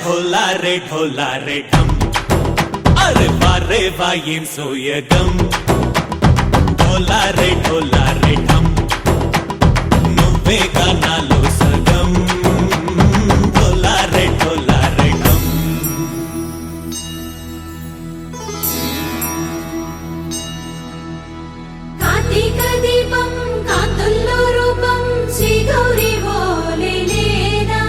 ढोला रे ढम अरे वाह ఏం సోయగం ढोला रे ढम నువ్వే నాలో సగం ढोला रे ढम కార్తీక దీపం కాంతుల్లో రూపం శ్రీ గౌరీ ఓలే లేనా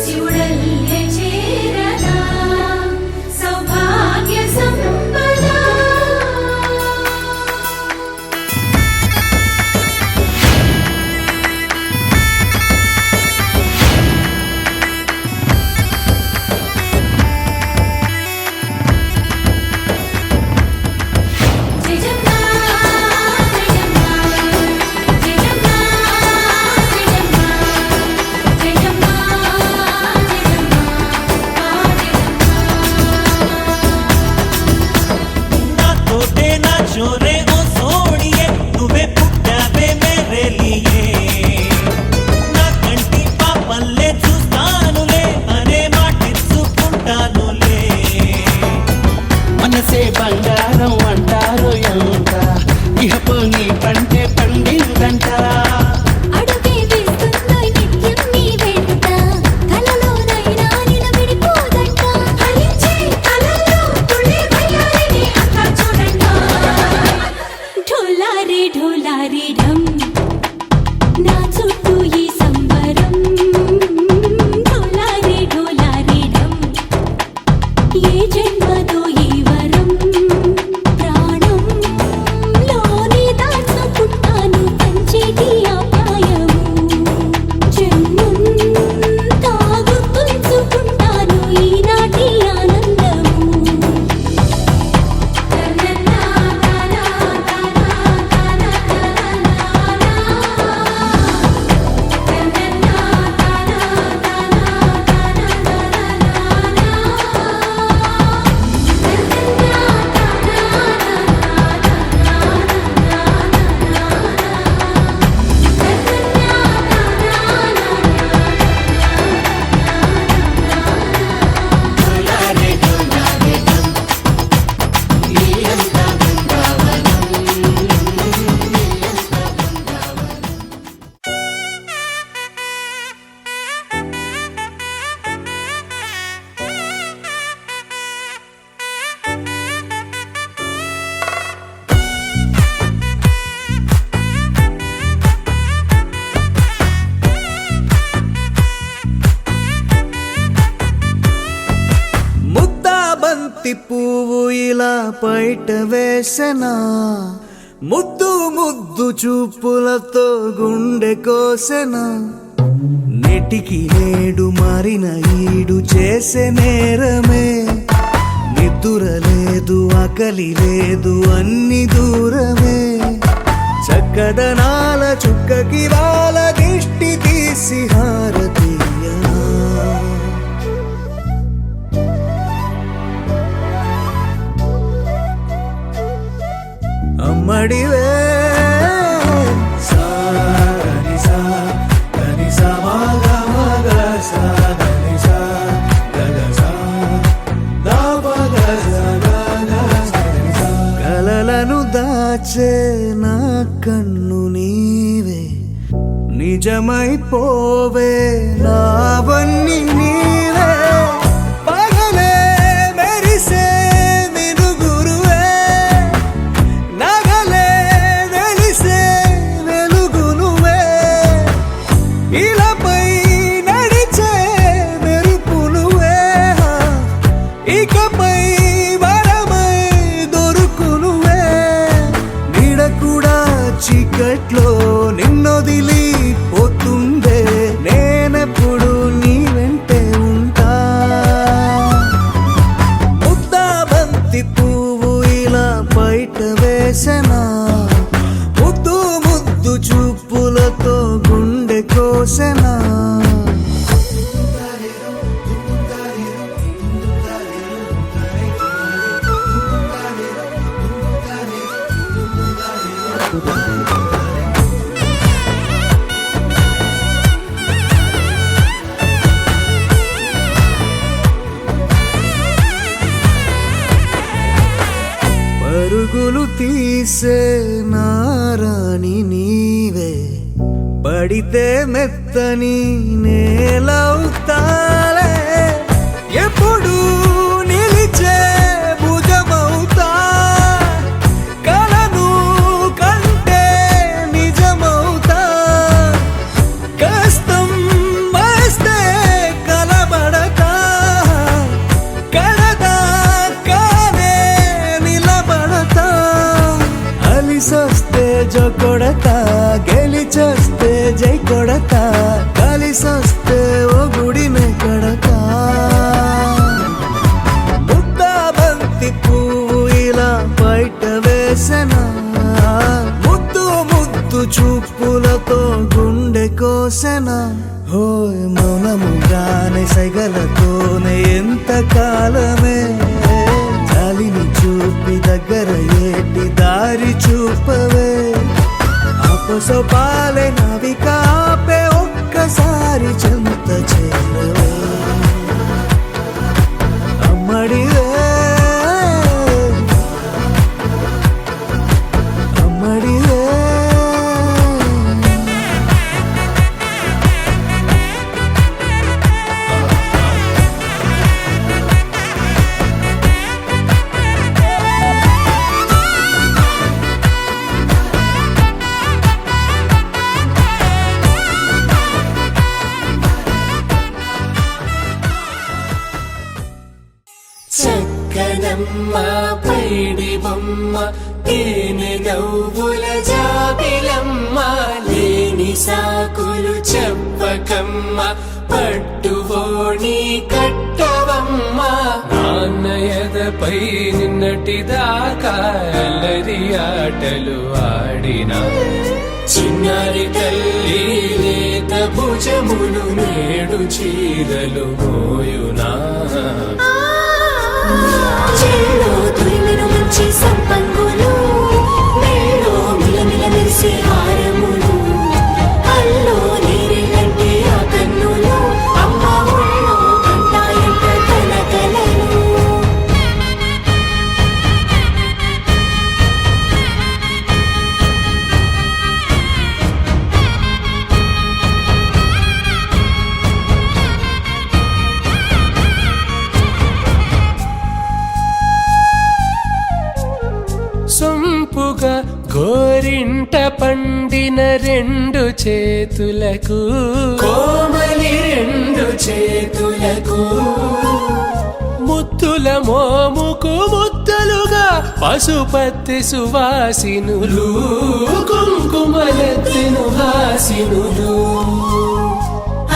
శివుడల్లే చేరదా సౌభాగ్య సంపద బంగారం అంటారు ఎంత ఇహపు నీ పంటే పండిందంట అడుగే వేస్తుందో నిత్యం నీ వెంట కలలోనైనా నిలబడిపోదంట హరించే కలలో తుళ్ళే వయ్యారిని అంతా చూడంట ढोला रे ढम నా చుట్టూ ఈ సంబరం ढोला रे ढम ఏ జన్మదో ఈ వరం ప్రాణం లోని దాచుకుంటాను పంచేటి ఆప్యాయము జన్మం తాగుతుంచుకుంటాను ఈనాటి ఆనందము ముద్దాబంతి పువ్వు ఇలా బయట వేసెనా ముద్దు ముద్దు చూపులతో గుండె కోసెనా నెటికి నేడు మారిన ఈడు చేసే నేరమే నిద్ర లేదు ఆకలి లేదు అన్ని దూరమే చక్కదనాల చుక్కకి వాళ్ళ దిష్టి తీసి హారతీయా అమ్మడివే కలలను దాచే నా కన్ను నీవే నిజమైపోవే నావన్నీ నీవే పగలే మెరిసే మినుగురువే నగలే వెలిసే వెలుగు నువ్వే ఇలాపై నడిచే మెరుపు నువ్వే ఇకపై వరమై దొరుకు నువ్వే నీడ కూడా చీకట్లో నిన్నొదిలి పోతుందే నేనెప్పుడు నీ వెంటే ఉంటా ముద్దాబంతి పువ్వు ఇలా బయట వేసెనా ముద్దు ముద్దు చూపులతో గుండె కోసెనా పరుగులు తీసే నారాణి నీవే, పడితే మెత్తని నేలవుతాలే, ఎప్పుడు నిలిచే భుజమవుతా, కలను కంటే నిజమవుతా, కష్టం వస్తే కలబడతా, కడదాకానే నిలబడతా, అలిసొస్తే జో కొడతా, గెలిచొస్తే జై కొడతా, కలిసొస్తే ఓ గుడినే కడతా. ముద్దాబంతి పువ్వు ఇలా బయట వేసెనా, ముద్దు ముద్దు చూపులతో గుండె కోసెనా, హోయ్ మౌనముగానే సైగలతోనే ఎంత కాలమే, జాలిని చూపి దగ్గర ఏటి దారి చూపవే, అపసొపాలే నవిక ఆపే ఒక్కసారి చెంత చేరవే, అమ్మడివే అమ్మడివే. చక్కనమ్మ పైడి బొమ్మ తేనె నవ్వుల జాబిలమ్మ, లేని సాకులు చెప్పకమ్మ పట్టువోణి కట్టవమ్మ, నాన్నయదపై నిన్నటిదాకా అల్లరి ఆటలు ఆడినా, చిన్నారి తల్లి లేత భుజములు నేడు చీరలు మోయునా, చెల్లో తురిమెను మంచి సంపంగులు, మెల్లో మిలమిల మెరిసే హారములు, అల్లో నీరెళ్ళంటే ఆ కన్నులు, అమ్మ ఒళ్ళో కంటాయంట తన కలలు. సొంపుగా గోరింట పండిన రెండు చేతులకు, కోమలి రెండు చేతులకు, ముద్దుల మోముకు ముద్దలుగా పశుపతి సువాసినులు, కుంకుమలెత్తిను హాసినులు,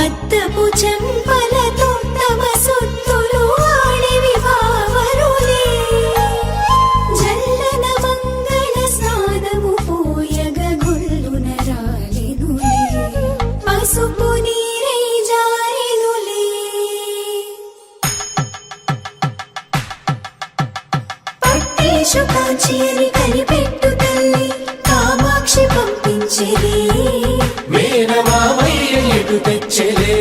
అద్దపు చెంపలతో తమ సొత్తులు ఆడివి బావరులే, జల్లన మంగళ స్నానము పోయగ గుళ్ళున రాలెనులే, పసుపు నీరై జారెనులే. పట్టేషు కాంచేరి కనిపెట్టు తల్లి కామాక్షి పంపించేది, మేనమామయ్య ఎటు తెచ్చలే,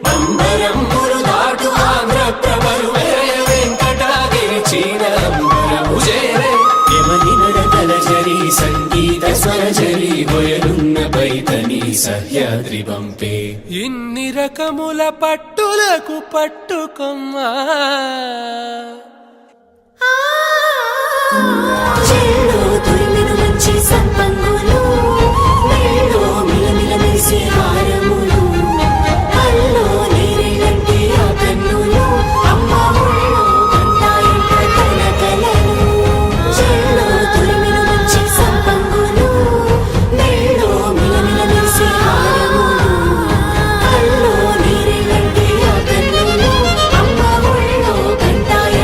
మందరములు దాటు ఆంధ్ర ప్రభలు వేయ వెంకటాగిరి చీనంబరము చేరే, యమని నడకల జరి సంగీత స్వరజరి బొయలున్న పైతని సహ్యాద్రి పంపే, ఇన్ని రకముల పట్టులకు పట్టుకొమ్మా, చెల్లో తురిమెను మంచి సంపంగులు, మెల్లో మిలమిల మెరిసే హారములు, అల్లో నీరెళ్ళంటే ఆ కన్నులు, అమ్మ ఒళ్ళో కంటాయంట తన కలలు. చెల్లో తురిమెను మంచి సంపంగులు, మెల్లో మిలమిల మెరిసే హారములు, అల్లో నీరెళ్ళంటే ఆ కన్నులు, అమ్మ ఒళ్ళో కంటాయంట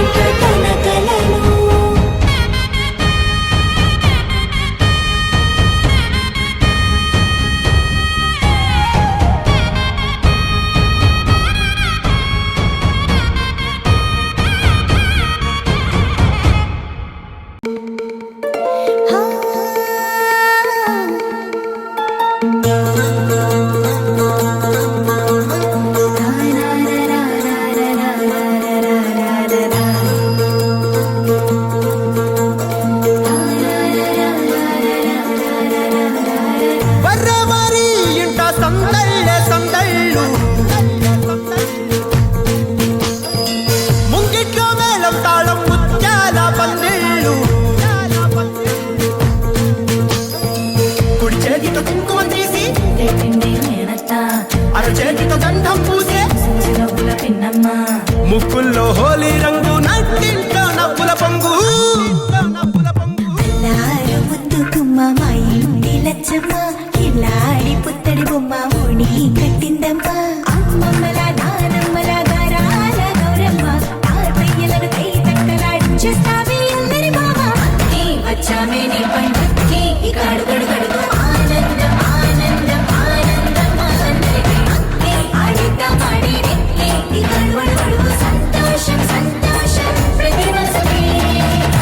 వచ్చామే నీ పండుగకి ఇక అడుగడుగడుగు ఆనందం ఆనందం ఆనందం అందరికీ అక్కి ఆడిద్దాం ఆడిరెక్కి ఇక అడుగడుగడుగు సంతోషం సంతోషం ప్రతి మనసుకి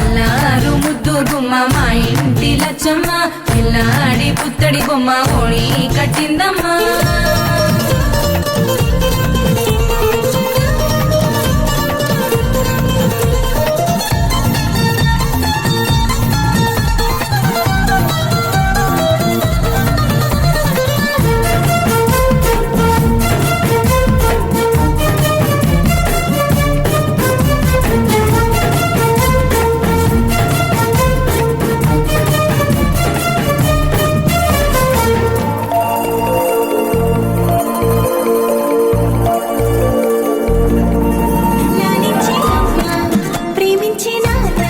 అల్లారు ముద్దు గుమ్మ మా ఇంటి లచ్చమ్మ పిల్లాడి పుత్తడి బొమ్మ ఓణి కట్టిందమ్మా లాలించే అమ్మ ప్రేమించే నాన్న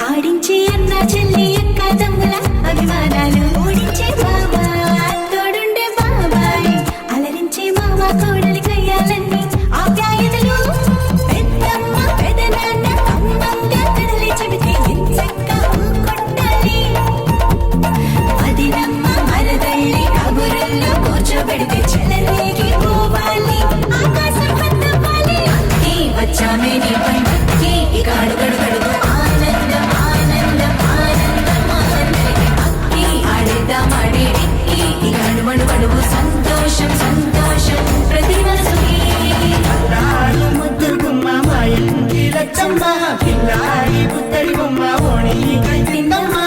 ఆడించే అన్న చెల్లి అక్క తమ్ముల అభిమానాలు ఓడించే బాబా తోడుండే బాబాయ్ అలరించే మామ కోడలి కయ్యాలన్నీ ఆప్యాయతలు పెద్దమ్మ పెదనాన్న అమ్మంగా కదలి చెబితే ఎంచక్క కొట్టాలి అదినమ్మ మరదళ్ళి కబురుల్లో కూర్చోబెడితే చెలరేగి పోవాలి ఆకాశం హద్దపాలి అక్కి వచ్చామే నీ పండుగకి ఇక అడుగడుగడుగు ఆనందం ఆనందం ఆనందం అందరికీ అక్కి ఆడిద్దాం ఆడిరెక్కి ఇక అడుగడుగడుగు సంతోషం సంతోషం ప్రతి మనసుకి అల్లారు ముద్దు గుమ్మ మా ఇంటి లచ్చమ్మ పిల్లాడి పుత్తడి బొమ్మ ఓణి కట్టిందమ్మా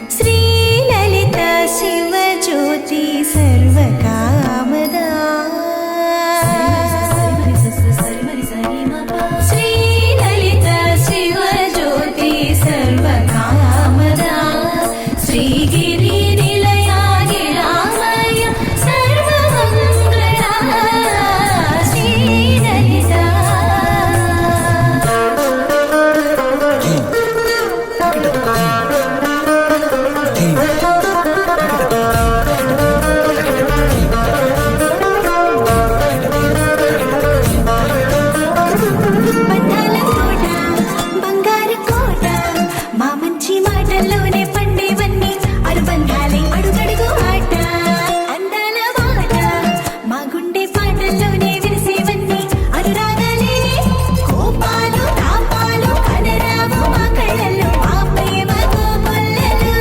శ్రీలలిత శివజ్యోతి సర్వకామదా శ్రీలలిత శివజ్యోతి సర్వకామదా శ్రీగిరి నిలయా గిరామయ సర్వమంగళా శ్రీలలిత బంధాల కోట బంగారు కోట మా మంచి మాటల్లోనే పండేవన్నీ అనుబంధాలే అడుగడుగు ఆట అందాల మాట మా గుండె పాటల్లోనే విరిసేవన్నీ అనురాగాలేనే కోపాలు తాపాలు కనరావు మా కళ్ళల్లో మా ప్రేమ కోకొల్లలు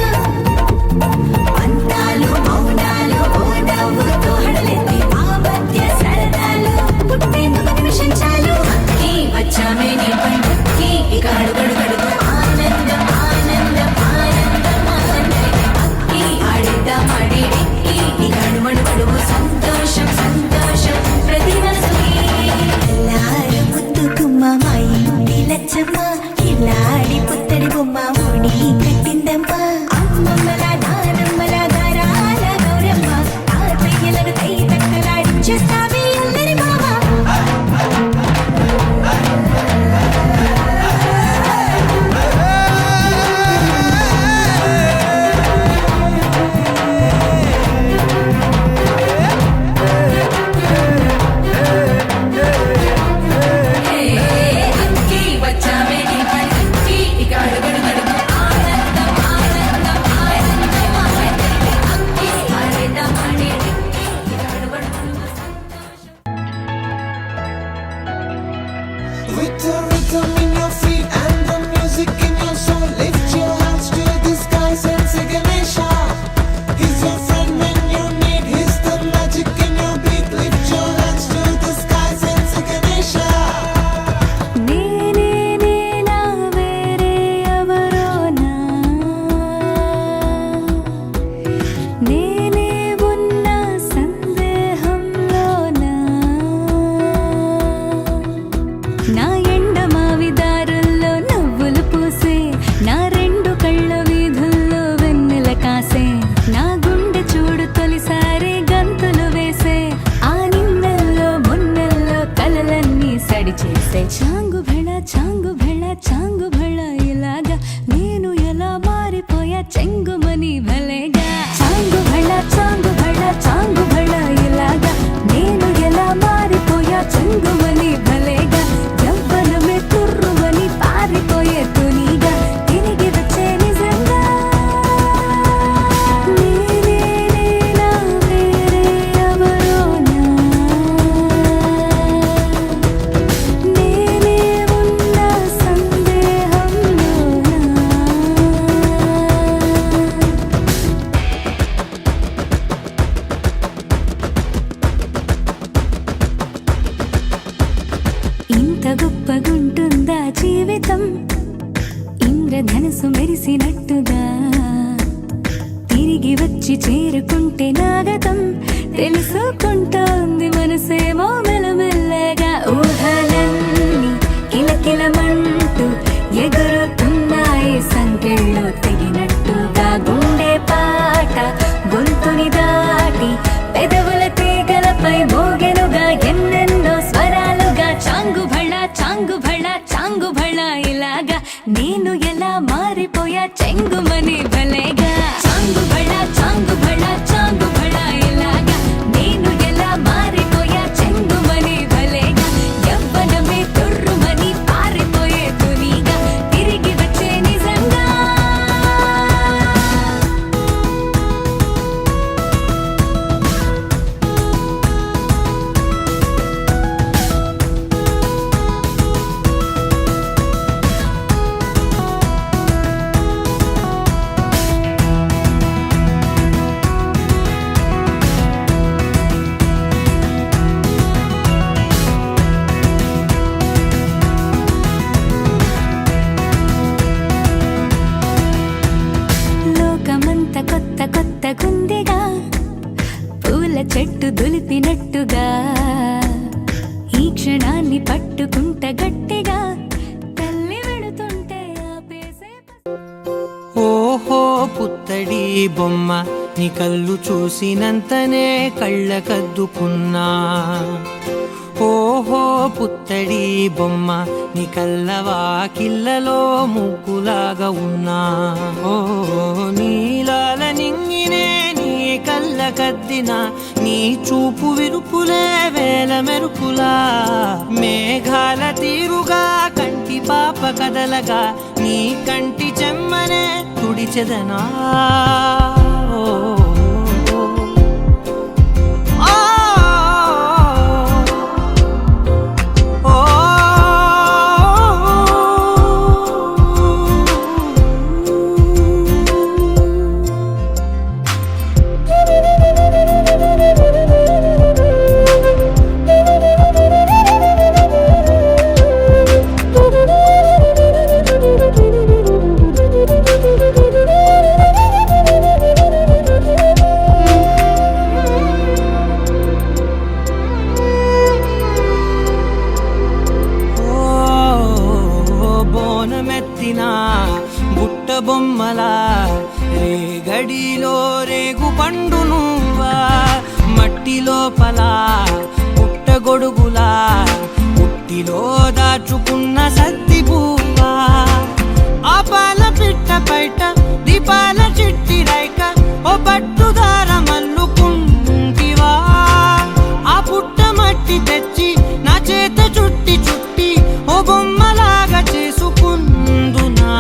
పంతాలు మౌనాలు ఓ నవ్వుతో హడలెత్తి మా మధ్య సరదాలు పుట్టేందుకు నిమిషం చాలు అక్కి వచ్చామే నీ పండుగకి ఇక అడుగడుగడుగు ఆనందం ఆనందం ఆనందం అందరికీ అక్కి ఆడిద్దాం ఆడిరెక్కి ఇక అడుగడుగడుగు సంతోషం సంతోషం ప్రతి మనసుకి అల్లారు ముద్దు గుమ్మ మా ఇంటి లచ్చమ్మ ఇల్లాడి పుత్తడి బొమ్మ ఓణి కట్టిందమ్మా అమ్మమ్మల నానమ్మల గారాల గౌరమ్మ తాతయ్యలను కై తక్కలాడించేస్తావే అల్లరి మామ అక్కి వచ్చామే నీ పండుగకి ఇక అడుగడుగడుగు ఆనందం ఆనందం ఆనందం అందరికీ అక్కి ఆడిద్దాం ఆడిరెక్కి ఇక అడుగడుగడుగు సంతోషం With the rhythm in your feet and the music in your soul, lift your hands to the skies and say Ganesha. He's your friend when you need. He's the magic in your beat. Lift your hands to the skies and say Ganesha. నేనే నేనా వేరే ఎవరోనా నేనే ఉన్న సందేహంలోనా నా ఎండ మనసు మెరిసినట్టుగా తిరిగి వచ్చి చేరుకుంటే నాగతం తెలుసుకుంటోంది మనసేమో మెల్లమెల్లగా ఊహలన్నీ కిలకిలమంటూ ఎగురుతున్నాయి సంకెళ్ళు తెగినట్టుగా గుండె పాట గొంతుని దాటి పెదవుల తీగలపై మోగెనుగా ఎన్నెన్నో స్వరాలుగా చాంగు భళ ఇలాగా నేను ఎలా మారిపోయా చెంగుమని భలేగా చాంగు భళ ఇలాగా నేను ఎలా మారిపోయా చెంగుమని భలేగా యవ్వనమే తుర్రుమని పారిపోయే తునిగా తిరిగి వచ్చే నిజంగా లోకమంత కొత్త గుందిగా పూల చెట్టు దులిపినట్టుగా ఈ క్షణాన్ని పట్టుకుంట గట్టిగా తల్లి వెడుతుంటే ఆపేసే ఓహో పుత్తడి బొమ్మ నీ కళ్ళు చూసినంతనే కళ్ళకద్దుకున్నా ఓహో పుత్తడి బొమ్మ నీ కళ్ళవాకిళ్ళలో ముగ్గులాగా ఉన్నా ఓ నీలాల నింగినే నీ కళ్ళకద్దిన నీ చూపు విరుపులే వేల మెరుపులా మేఘాల తీరుగా కంటి పాప కదలగా నీ కంటి చెమ్మనే తుడిచెదనా బుట్ట బొమ్మలా రేగడిలో రేగు పండు నువ్వా మట్టి లోపల పుట్ట గొడుగులా పుట్టిలో దాచుకున్న సత్తి పువ్వా ఆ పాల పిట్ట బయట దీపాల చిట్టి రైక ఓ పట్టుదార మల్లుకుంటివా ఆ పుట్ట మట్టి తెచ్చి నా చేత చుట్టి చుట్టి ఓ బొమ్మలాగా చేసుకుందునా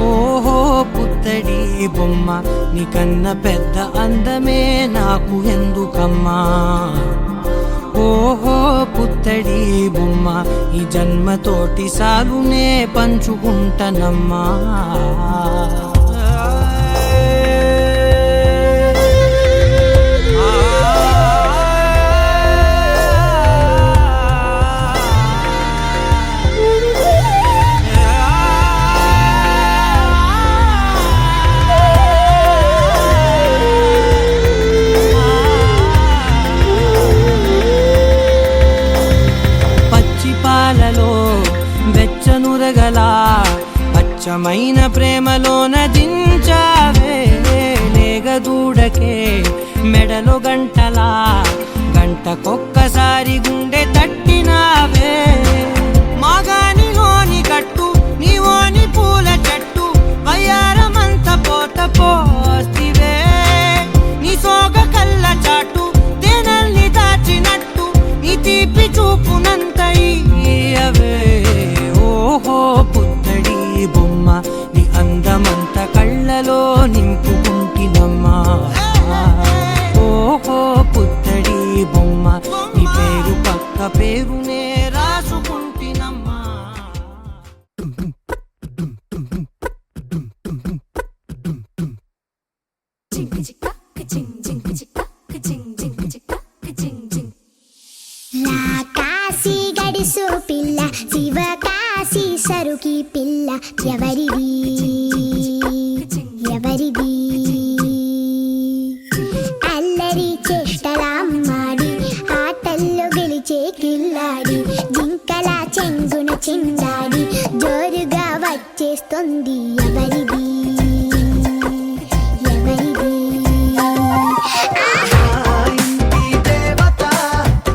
ఓహో పుత్తడి బొమ్మ నీకన్న పెద్ద అందమే నాకు ఎందుకమ్మా ఓహో పుత్తడి బొమ్మ ఈ జన్మతోటి సాలునే పంచుకుంటనమ్మా వెచ్చనురగల పచ్చమైన ప్రేమలోన దించావే లేగదూడకే మెడలో గంటలా గంటకొక్కసారి గుండె తట్టినావే మాగానిలోని గట్టు నీవోని పూల చెట్టు వయ్యారమంత పోత పోస్తివే నీ సోగ కళ్ళ చాటు తేనల్ని దాచినట్టు నీ తీపి చూపునంత ఇయ్యవే ఓహో పుత్తడి బొమ్మ నీ అందమంత కళ్ళలో నింపుకుంటినమ్మా ఓహో పుత్తడి బొమ్మ నీ పేరు పక్క పేరునే రాసుకుంటినమ్మా కాశీ గడిసు పిల్ల శివ కాశీ సరుకి పిల్ల ఎవరిది వస్తుంది ఎవరిది ఎవరిది ఆ ఇంటి దేవత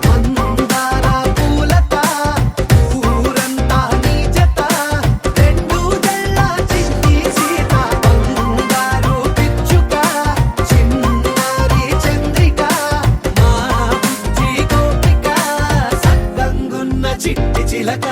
మందార పూలత ఊరంతా నీ జత రెండు జల్ల చిట్టి సీత బంగారు పిచ్చుక చిన్నారి చంద్రిక మా బుజ్జి గోపిక సక్కంగున్న చిట్టి చిలక